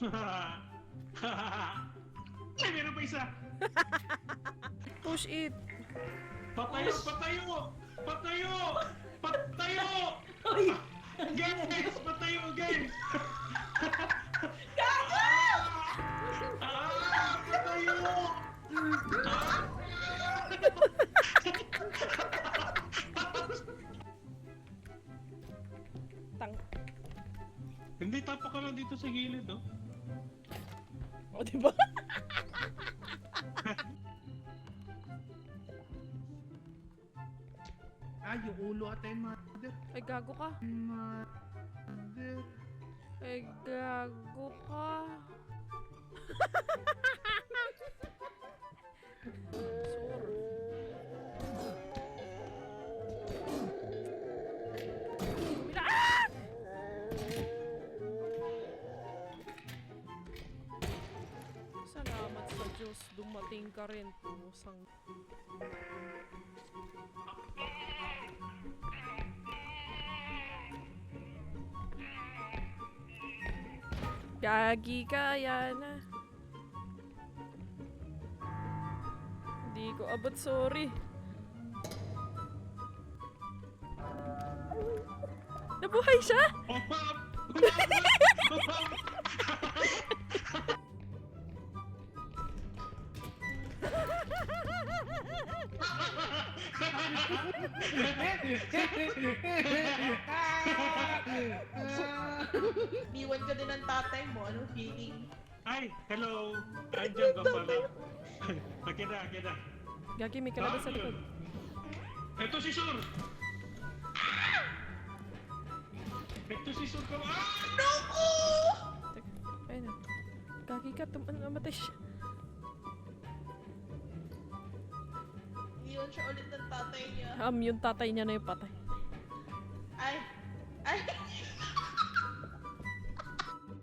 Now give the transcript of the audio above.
Ay, meron pa isa! Push it. Patayo! Patayo! Patayo! Patayo! Uy! Guys! Patayo, guys! Patayo! Tang. Hindi, tapak ka lang dito sa gilid, oh. O, diba? Ah, yung ulo ata yung mother. Ay, gago ka. Mother. Ay, gago ka. Sorry. Ah! Salamat sa Diyos, dumating ka rin, pusang. Gagi ka, Yana. Hindi ko abot, sorry. Nabuhay siya? Niwan ka din ng tatay mo. Anong feeling? Ay, hello! Andiyan ka pala. Akin na. Gagi, may kalaban sa likod. Ito si Sur! Ito si Sur ka. Naku! Teka, ayun na. Gagi ka, namatay siya. Iyon siya ulit ng tatay niya. Yung tatay niya na yung patay. Ay,